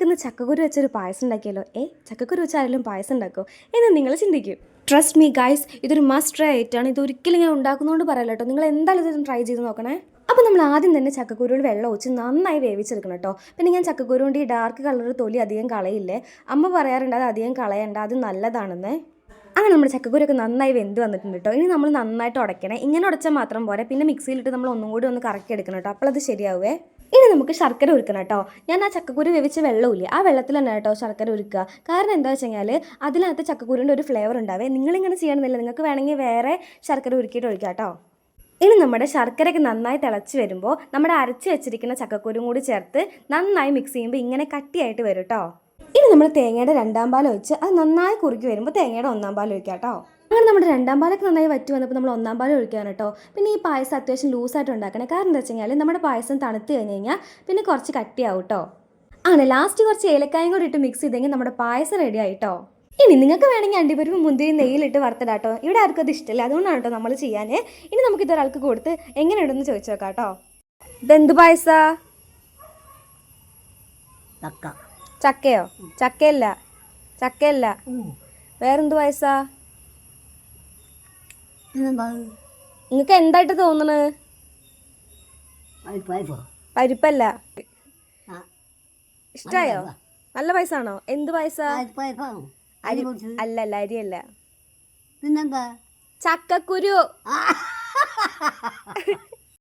നമുക്കിന്ന് ചക്കക്കുരു വെച്ചൊരു പായസം ഉണ്ടാക്കിയല്ലോ. ചക്കക്കുരു വെച്ച് ആരെങ്കിലും പായസം ഉണ്ടാക്കുമോ എന്ന് നിങ്ങൾ ചിന്തിക്കും. ട്രസ്റ്റ് മീ ഗൈസ്, ഇതൊരു മസ്റ്റ് ട്രൈ ആയിട്ടാണ്. ഇത് ഒരിക്കലും ഞാൻ ഉണ്ടാക്കുന്നതുകൊണ്ട് പറയല്ലോ കേട്ടോ. നിങ്ങൾ എന്തായാലും ഇതൊന്ന് ട്രൈ ചെയ്ത് നോക്കണേ. അപ്പോൾ നമ്മൾ ആദ്യം തന്നെ ചക്കക്കുരുവിൽ വെള്ളം ഒഴിച്ച് നന്നായി വേവിച്ചെടുക്കണം കേട്ടോ. പിന്നെ ഞാൻ ചക്കക്കുരു കൊണ്ട് ഈ ഡാർക്ക് കളർ തൊലി അധികം കളയില്ലേ. അമ്മ പറയാറുണ്ട് അത് അധികം കളയണ്ട, അത് നല്ലതാണെന്ന്. അങ്ങനെ നമ്മുടെ ചക്കക്കുരൊക്കെ നന്നായി വെന്ത് വന്നിട്ടുണ്ട് കേട്ടോ. ഇനി നമ്മൾ നന്നായിട്ട് ഉടയ്ക്കണേ. ഇങ്ങനെ ഉടച്ചാൽ മാത്രം പോരെ, പിന്നെ മിക്സിയിലിട്ട് നമ്മൾ ഒന്നും കൂടി ഒന്ന് കറക്കി എടുക്കണം കേട്ടോ. അപ്പോൾ അത് ശരിയാവേ. ഇനി നമുക്ക് ശർക്കര ഉരുക്കണം കേട്ടോ. ഞാൻ ആ ചക്കക്കുരു വേവിച്ച വെള്ളമില്ലേ, ആ വെള്ളത്തിൽ തന്നെ കേട്ടോ ശർക്കര ഉരുക്കുക. കാരണം എന്താ വെച്ച് കഴിഞ്ഞാൽ അതിനകത്ത് ചക്കക്കുരുവിൻ്റെ ഒരു ഫ്ലേവർ ഉണ്ടാവേ. നിങ്ങളിങ്ങനെ ചെയ്യണമെന്നില്ല, നിങ്ങൾക്ക് വേണമെങ്കിൽ വേറെ ശർക്കര ഉരുക്കിയിട്ട് ഒഴിക്കാം കേട്ടോ. ഇനി നമ്മുടെ ശർക്കരയൊക്കെ നന്നായി തിളച്ച് വരുമ്പോൾ നമ്മുടെ അരച്ച് വെച്ചിരിക്കുന്ന ചക്കക്കുരും കൂടി ചേർത്ത് നന്നായി മിക്സ് ചെയ്യുമ്പോൾ ഇങ്ങനെ കട്ടിയായിട്ട് വരും കേട്ടോ. ഇനി നമ്മൾ തേങ്ങയുടെ രണ്ടാം പാൽ ഒഴിച്ച് അത് നന്നായി കുറുക്കി വരുമ്പോൾ തേങ്ങയുടെ ഒന്നാം പാൽ ഒഴിക്കാം കേട്ടോ. അങ്ങനെ നമ്മുടെ രണ്ടാം പാലൊക്കെ നന്നായി വറ്റി വന്നപ്പോൾ നമ്മൾ ഒന്നാം പാൽ ഒഴിക്കുകയാണ് കേട്ടോ. പിന്നെ ഈ പായസം അത്യാവശ്യം ലൂസായിട്ട് ഉണ്ടാക്കണേ. കാരണം എന്താ വെച്ച് കഴിഞ്ഞാൽ നമ്മുടെ പായസം തണുത്ത് കഴിഞ്ഞ് കഴിഞ്ഞാൽ പിന്നെ കുറച്ച് കട്ടിയാവും കേട്ടോ. അങ്ങനെ ലാസ്റ്റ് കുറച്ച് ഏലക്കായും കൂടി ഇട്ട് മിക്സ് ചെയ്തെങ്കിൽ നമ്മുടെ പായസം റെഡി ആയിട്ടോ. ഇനി നിങ്ങൾക്ക് വേണമെങ്കിൽ അണ്ടിപ്പരിപ്പ് മുന്തിരി നെയ്യിലിട്ട് വറുത്തിടാട്ടോ. ഇവിടെ ആർക്കും അത് ഇഷ്ടമില്ല, അതുകൊണ്ടാണ് കേട്ടോ നമ്മൾ ചെയ്യാൻ. ഇനി നമുക്ക് ഇതൊരാൾക്ക് കൊടുത്ത് എങ്ങനെയുണ്ടെന്ന് ചോദിച്ചു നോക്കാം കേട്ടോ. ഇതെന്ത് പായസ? ചക്കയോ? ചക്കയല്ല, ചക്കയല്ല. വേറെന്ത് പായസ? നിങ്ങൾക്ക് എന്തായിട്ട് തോന്നണ്? പരിപ്പല്ല. ഇഷ്ടായോ? നല്ല പായസാണോ? എന്ത് പായസ? അരി അല്ലല്ല, അരിയല്ല. ചക്കക്കുരു.